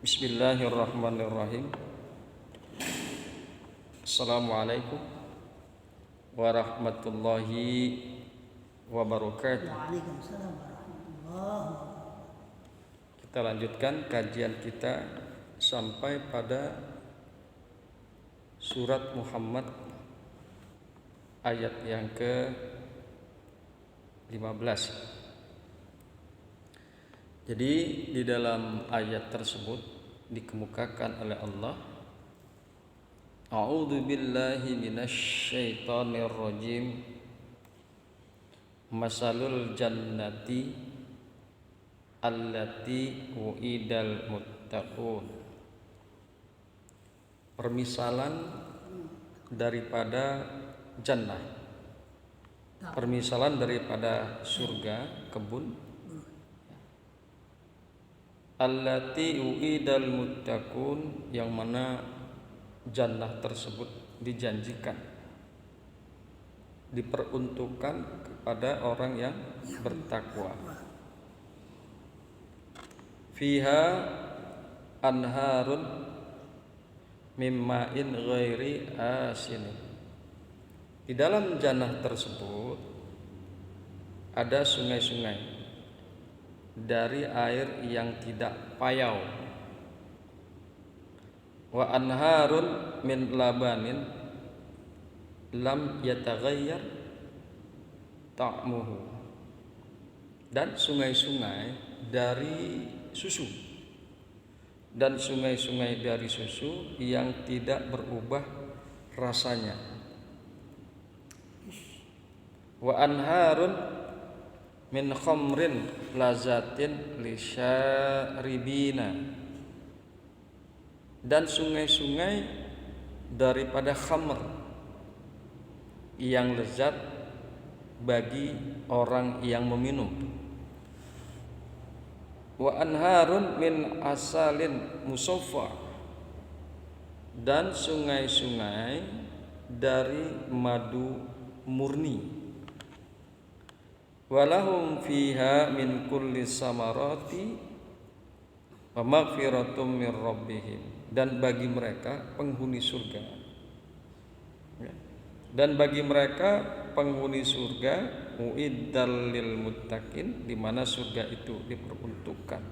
Bismillahirrahmanirrahim. Assalamualaikum warahmatullahi wabarakatuh. Waalaikumsalam warahmatullahi wabarakatuh. Kita lanjutkan kajian kita sampai pada surat Muhammad ayat yang ke-15. Jadi di dalam ayat tersebut dikemukakan oleh Allah, A'udzu billahi minasyaitonir rajim. Masalul jannati allati uidal muttaqun. Permisalan daripada jannah. Permisalan daripada surga, kebun allati uidal muttaqun, yang mana jannah tersebut dijanjikan, diperuntukkan kepada orang yang bertakwa. Fiha anharun mimma'in ghairi asin. Di dalam jannah tersebut ada sungai-sungai dari air yang tidak payau. Wa anharun min labanin lam yataghayyar ta'muhu. Dan sungai-sungai dari susu, dan sungai-sungai dari susu yang tidak berubah rasanya. Wa anharun min khamrin lazatin lisyaribina. Dan sungai-sungai daripada khamr yang lezat bagi orang yang meminum. Wa anharun min asalin musaffa. Dan sungai-sungai dari madu murni. Walahum fiha min kulli samarati wa maghfiratum min rabbihim. Dan bagi mereka penghuni surga, dan bagi mereka penghuni surga uiddal lil muttaqin, di mana surga itu diperuntukkan,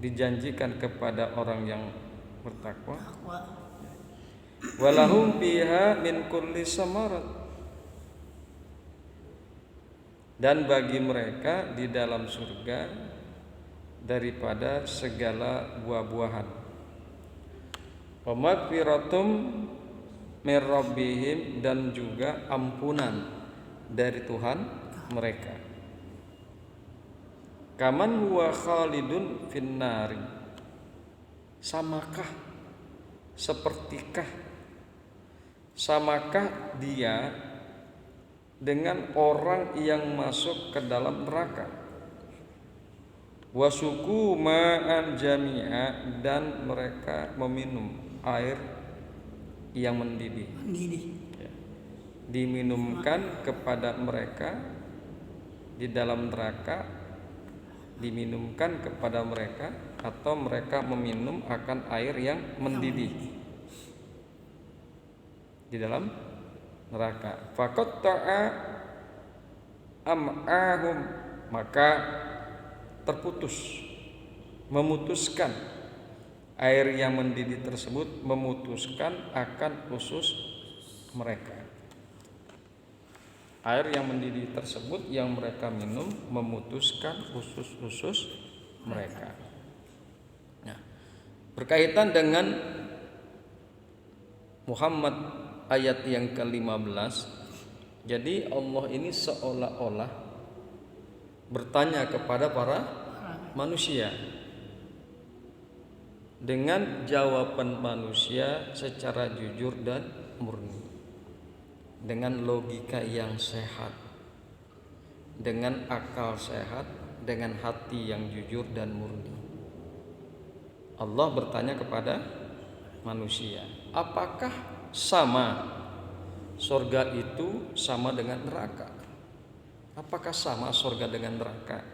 dijanjikan kepada orang yang bertakwa. Walahum fiha min kulli samarat. Dan bagi mereka di dalam surga daripada segala buah-buahan. Wa maghfiratum mir rabbihim, dan juga ampunan dari Tuhan mereka. Kaman huwa khalidun finnari. Samakah dia dengan orang yang masuk ke dalam neraka. Wasuku ma'an jami'a, dan mereka meminum air yang mendidih. Diminumkan kepada mereka di dalam neraka, diminumkan kepada mereka, atau mereka meminum akan air yang mendidih di dalam neraka. Faqatta'a am'ahum, maka memutuskan air yang mendidih tersebut, memutuskan akan usus mereka. Air yang mendidih tersebut yang mereka minum memutuskan usus-usus mereka. Nah, berkaitan dengan Muhammad ayat yang ke-15, jadi Allah ini seolah-olah bertanya kepada para manusia dengan jawaban manusia secara jujur dan murni, dengan logika yang sehat, dengan akal sehat, dengan hati yang jujur dan murni. Allah bertanya kepada manusia, apakah sama surga itu sama dengan neraka? Apakah sama surga dengan neraka?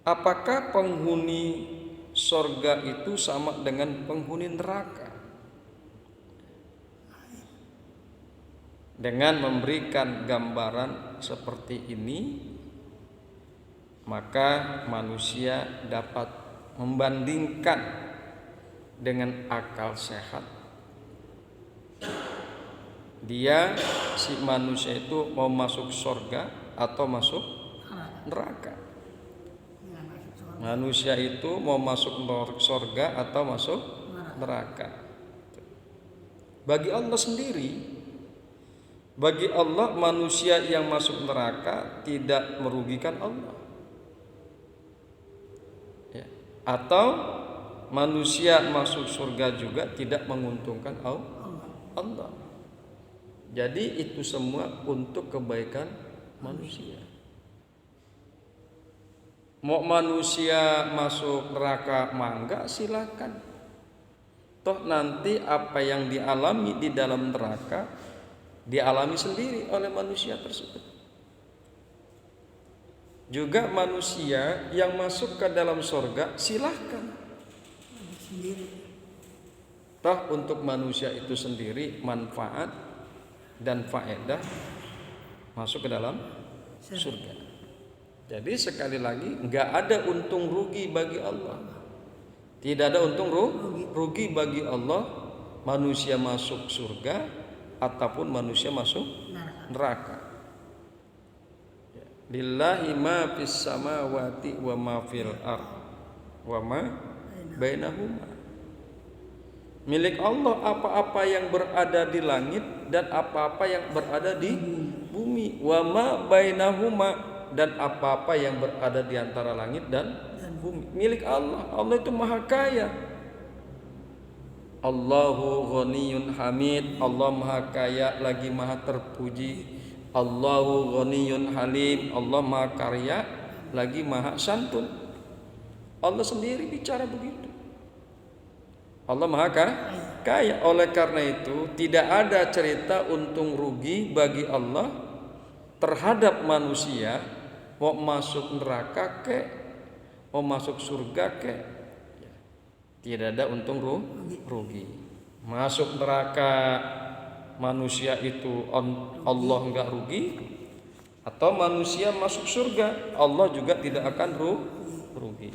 Apakah penghuni sorga itu sama dengan penghuni neraka. Dengan memberikan gambaran seperti ini, maka manusia dapat membandingkan dengan akal sehat. Dia, si manusia itu mau masuk sorga atau masuk neraka. Manusia itu mau masuk sorga atau masuk neraka. Bagi Allah sendiri, bagi Allah manusia yang masuk neraka tidak merugikan Allah, ya. Atau manusia masuk surga juga tidak menguntungkan Allah. Jadi itu semua untuk kebaikan manusia. Mau manusia masuk neraka mangga silakan. Toh nanti apa yang dialami di dalam neraka dialami sendiri oleh manusia tersebut. Juga manusia yang masuk ke dalam surga silahkan. Toh untuk manusia itu sendiri manfaat dan faedah masuk ke dalam surga. Jadi sekali lagi nggak ada untung rugi bagi Allah. Tidak ada untung rugi bagi Allah manusia masuk surga ataupun manusia masuk neraka. Lillahi ma fis samawati wa ma fil ard wa ma bainahuma. Milik Allah apa-apa yang berada di langit dan apa-apa yang berada di bumi. Wa ma bainahuma, dan apa-apa yang berada di antara langit dan bumi. Milik Allah. Allah itu maha kaya. Allahu ghaniyun hamid. Allah maha kaya lagi maha terpuji. Allahu ghaniyun halim. Allah maha karya lagi maha santun. Allah sendiri bicara begitu. Allah maha kaya. Oleh karena itu tidak ada cerita untung rugi bagi Allah terhadap manusia, mau masuk neraka ke, mau masuk surga ke. Tidak ada untung rugi. Masuk neraka manusia itu Allah enggak rugi, atau manusia masuk surga Allah juga tidak akan rugi.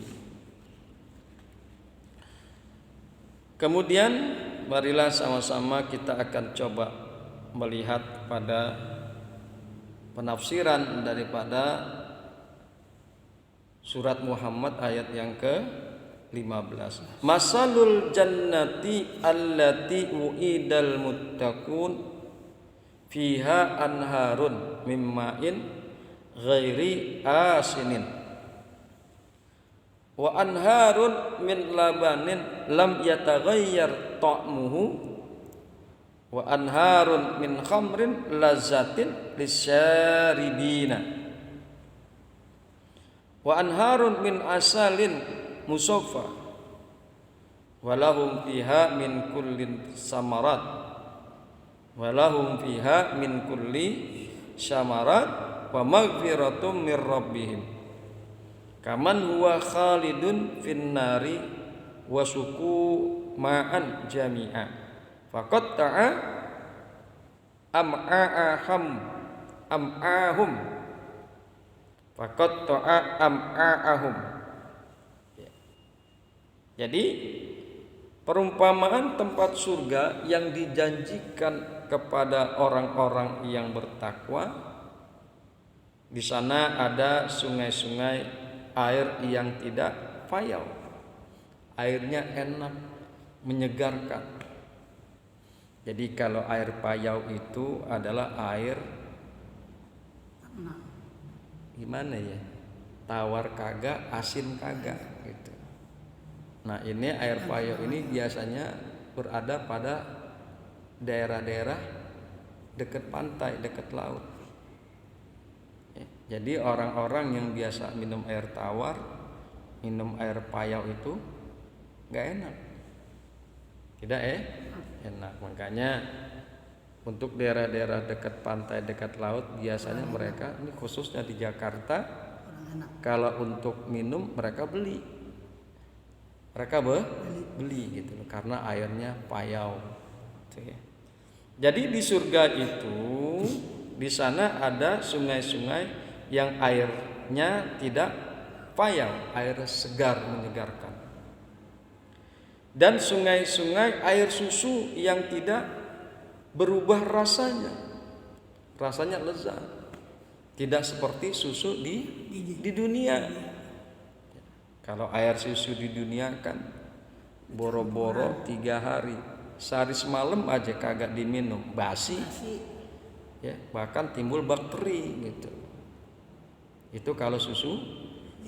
Kemudian marilah sama-sama kita akan coba melihat pada penafsiran daripada surat Muhammad ayat yang ke-15. Masalul jannati allati uidal muttaqun fiha anharun mimma'in ghairi asinin wa anharun min labanin lam yataghayyar ta'muhu wa anharun min khamrin lazzatin lisyaribina wa anharun min asalin musaffa wa lahum fiha min kulli samarat wa lahum fiha min kulli syamarat wa maghfiratum mir rabbihim kaman huwa khalidun finnari wa suku ma'an jami'a faqad ta'a am'ahum faqad ta'a am'ahum. Jadi perumpamaan tempat surga yang dijanjikan kepada orang-orang yang bertakwa, di sana ada sungai-sungai air yang tidak payau, airnya enak, menyegarkan. Jadi kalau air payau itu adalah air gimana ya, tawar kagak, asin kagak gitu. Nah ini air payau ini biasanya berada pada daerah-daerah dekat pantai, dekat laut. Jadi orang-orang yang biasa minum air tawar, minum air payau itu nggak enak, tidak enak. Makanya untuk daerah-daerah dekat pantai, dekat laut, biasanya mereka, ini khususnya di Jakarta, kalau untuk minum mereka beli mereka beli gitu loh, karena airnya payau. Gitu ya. Jadi di surga itu di sana ada sungai-sungai yang airnya tidak payau, air segar menyegarkan. Dan sungai-sungai air susu yang tidak berubah rasanya. Rasanya lezat. Tidak seperti susu di dunia. Kalau air susu di dunia kan boro-boro 3 hari, sehari semalam aja kagak diminum, basi. Ya, bahkan timbul bakteri gitu. Itu kalau susu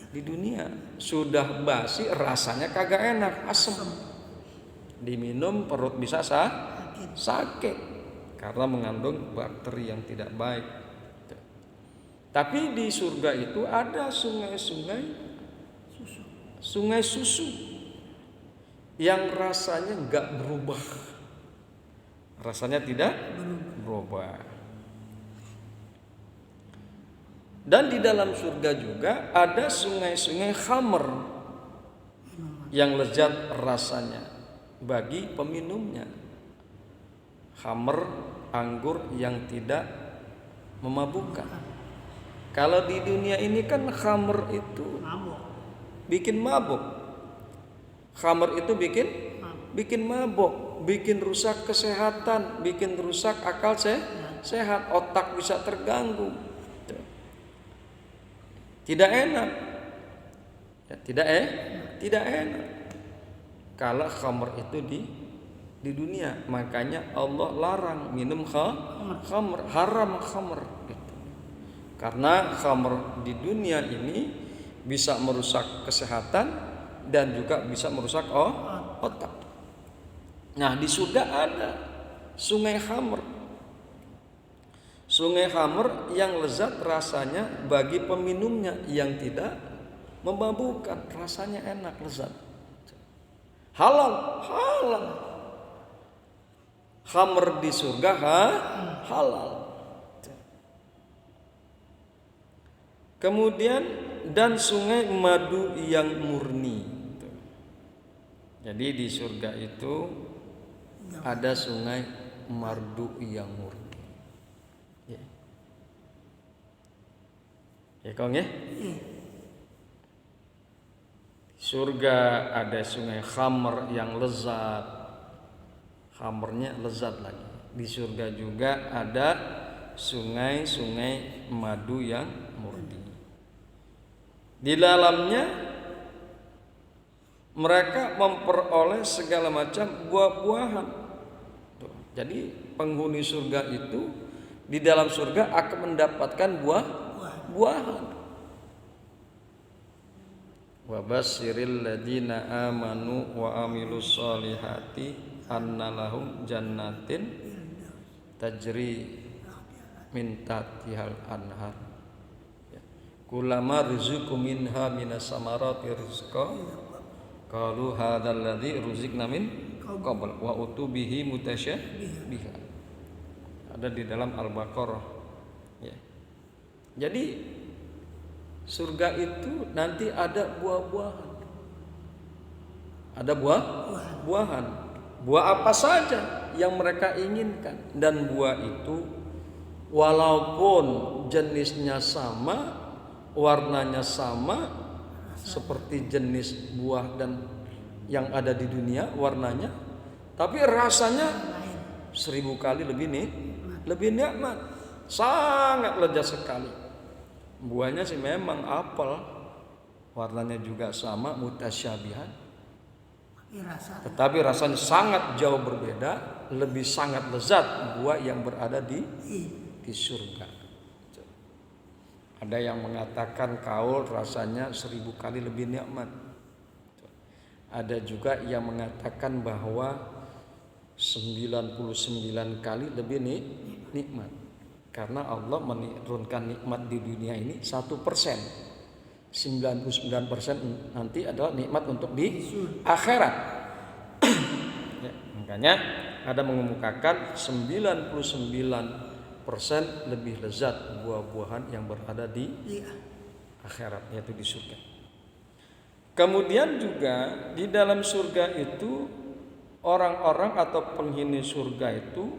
di dunia sudah basi, rasanya kagak enak, asem. Diminum perut bisa sakit karena mengandung bakteri yang tidak baik. Tapi di surga itu ada sungai susu yang rasanya enggak berubah. Rasanya tidak berubah. Dan di dalam surga juga ada sungai-sungai khamr yang lezat rasanya bagi peminumnya. Khamr, anggur yang tidak memabukkan. Kalau di dunia ini kan khamr itu bikin mabuk. Khamr itu bikin mabuk, bikin rusak kesehatan, bikin rusak akal sehat, otak bisa terganggu. Tidak enak. Ya, tidak enak. Kalau khamr itu di dunia, makanya Allah larang minum khamr, haram khamr gitu. Karena khamr di dunia ini bisa merusak kesehatan dan juga bisa merusak otak. Nah, di surga ada sungai khamr. Sungai khamr yang lezat rasanya bagi peminumnya yang tidak memabukkan, rasanya enak, lezat. Halal. Khamr di surga halal. Kemudian dan sungai madu yang murni. Jadi di surga itu ada sungai madu yang murni. Ya Kong ya? Surga ada sungai khamr yang lezat. Khamrnya lezat lagi. Di surga juga ada sungai-sungai madu yang murni. Di dalamnya mereka memperoleh segala macam buah-buahan. Jadi penghuni surga itu di dalam surga akan mendapatkan buah-buahan. Wa basyiril ladzina amanu wa amilus solihati anna lahum jannatin tajri min tahtihal anhar. Kullama rizqu minha minas samarati rizqa qalu hadzal ladzi ruziqna min qabl wa utubihi mutasyabiha. Ada di dalam Al-Baqarah. Ya. Jadi surga itu nanti ada buah-buahan. Ada buah-buahan. Buah apa saja yang mereka inginkan. Dan buah itu walaupun jenisnya sama, warnanya sama seperti jenis buah dan yang ada di dunia warnanya, tapi rasanya 1000 kali lebih nikmat, sangat lezat sekali. Buahnya sih memang apel, warnanya juga sama, mutasyabihan, tetapi rasanya sangat jauh berbeda, lebih sangat lezat buah yang berada di surga. Ada yang mengatakan kaul rasanya 1000 kali lebih nikmat. Ada juga yang mengatakan bahwa 99 kali lebih nikmat. Karena Allah menurunkan nikmat di dunia ini 1%. 99% nanti adalah nikmat untuk di akhirat. Ya, makanya ada mengemukakan 99% lebih lezat buah-buahan yang berada di akhirat, yaitu di surga. Kemudian juga di dalam surga itu orang-orang atau penghuni surga itu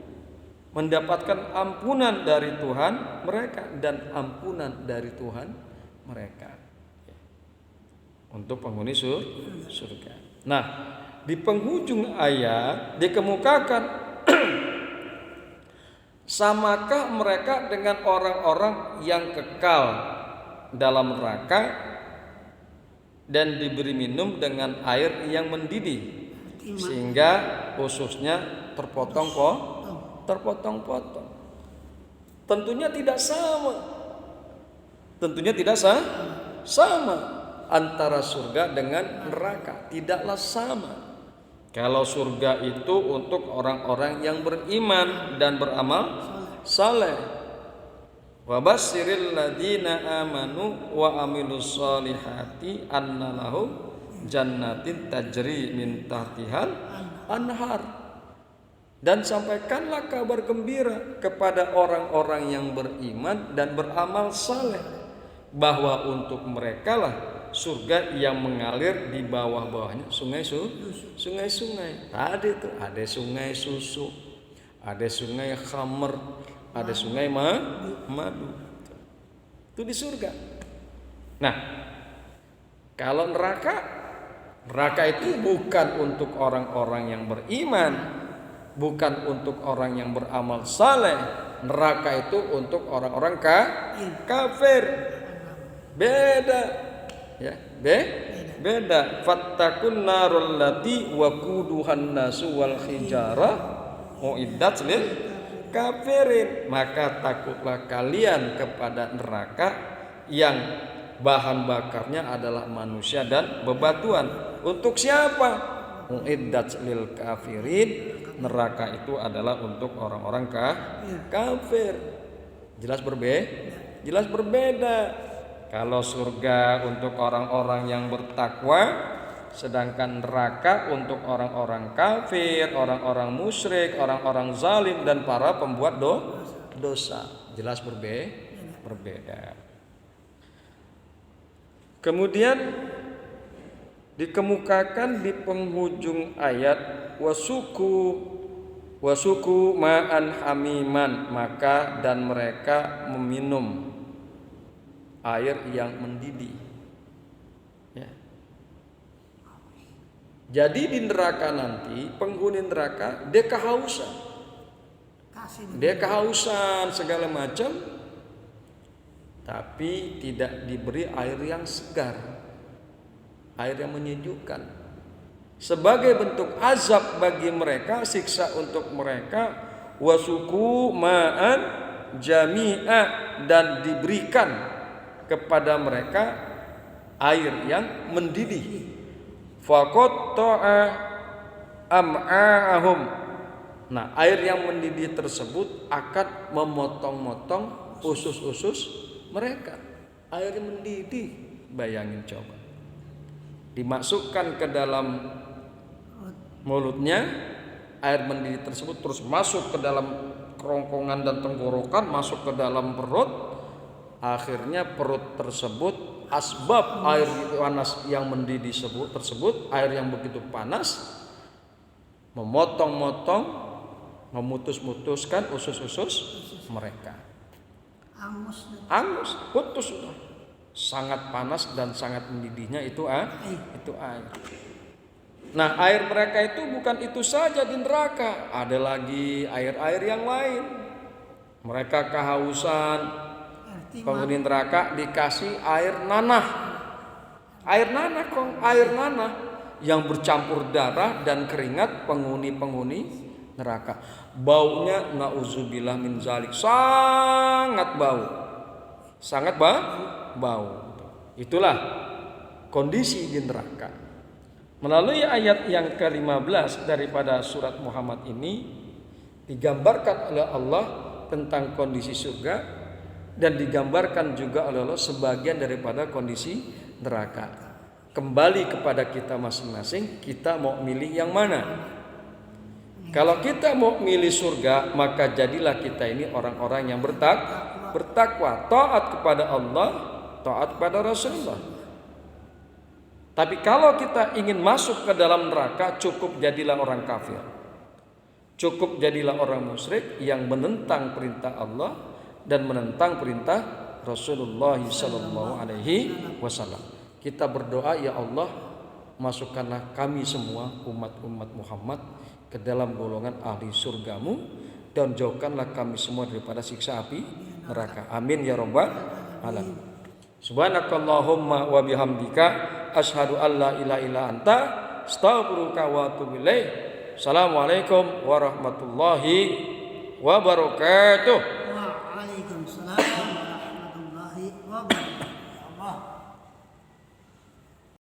mendapatkan ampunan dari Tuhan mereka dan ampunan dari Tuhan mereka. Untuk penghuni surga. Nah, di penghujung ayat dikemukakan samakah mereka dengan orang-orang yang kekal dalam neraka dan diberi minum dengan air yang mendidih sehingga ususnya terpotong-potong. Tentunya tidak sama. Sama antara surga dengan neraka, tidaklah sama. Kalau surga itu untuk orang-orang yang beriman dan beramal saleh. Wa basyiril ladzina amanu wa amilus solihati anna lahum jannatin tajri min tahtihal anhar. Dan sampaikanlah kabar gembira kepada orang-orang yang beriman dan beramal saleh bahwa untuk mereka lah surga yang mengalir di bawah-bawahnya sungai-sungai. Tadi itu ada sungai susu, ada sungai khamr, ada sungai madu. Itu di surga. Nah, kalau neraka itu bukan untuk orang-orang yang beriman, bukan untuk orang yang beramal saleh. Neraka itu untuk orang-orang kafir. Beda. Ya, beda. Fattakun narul lati waquduhan nasu wal hijarah uiddat lil kafirin. Maka takutlah kalian kepada neraka yang bahan bakarnya adalah manusia dan bebatuan. Untuk siapa? Uiddat lil kafirin. Neraka itu adalah untuk orang-orang kafir. Jelas berbeda. Kalau surga untuk orang-orang yang bertakwa, sedangkan neraka untuk orang-orang kafir, orang-orang musyrik, orang-orang zalim dan para pembuat dosa. Jelas berbeda. Kemudian dikemukakan di penghujung ayat wasuku ma'an hamiman, maka dan mereka meminum air yang mendidih. Ya. Jadi di neraka nanti penghuni neraka dia kehausan segala macam, tapi tidak diberi air yang segar, air yang menyejukkan. Sebagai bentuk azab bagi mereka, siksa untuk mereka, wasuku ma'an jami'a, dan diberikan kepada mereka air yang mendidih. Faqatta'a am'a'ahum. Nah, air yang mendidih tersebut akan memotong-motong usus-usus mereka. Air mendidih, bayangin coba. Dimasukkan ke dalam mulutnya, air mendidih tersebut terus masuk ke dalam kerongkongan dan tenggorokan, masuk ke dalam perut. Akhirnya perut tersebut, asbab air panas yang mendidih tersebut, air yang begitu panas, memotong-motong, memutus-mutuskan usus-usus mereka. Angus, putus sudah. Sangat panas dan sangat mendidihnya itu air. Nah, air mereka itu bukan itu saja di neraka, ada lagi air-air yang lain. Mereka kehausan. Penghuni neraka dikasih air nanah yang bercampur darah dan keringat penghuni neraka. Baunya na'udzubillah min zalik, sangat bau. Itulah kondisi di neraka. Melalui ayat yang ke-15 daripada surat Muhammad ini digambarkan oleh Allah tentang kondisi surga, dan digambarkan juga oleh Allah sebagian daripada kondisi neraka. Kembali kepada kita masing-masing, kita mau milih yang mana? Kalau kita mau milih surga, maka jadilah kita ini orang-orang yang bertakwa, taat kepada Allah, taat kepada Rasulullah. Tapi kalau kita ingin masuk ke dalam neraka, cukup jadilah orang kafir. Cukup jadilah orang musyrik yang menentang perintah Allah dan menentang perintah Rasulullah sallallahu alaihi wasallam. Kita berdoa, ya Allah, masukkanlah kami semua umat-umat Muhammad ke dalam golongan ahli surgamu dan jauhkanlah kami semua daripada siksa api neraka. Amin ya rabbal alamin. Subhanakallahumma wa bihamdika asyhadu an la ilaha illa anta astaghfiruka wa atubu ilaik. Assalamualaikum warahmatullahi wabarakatuh.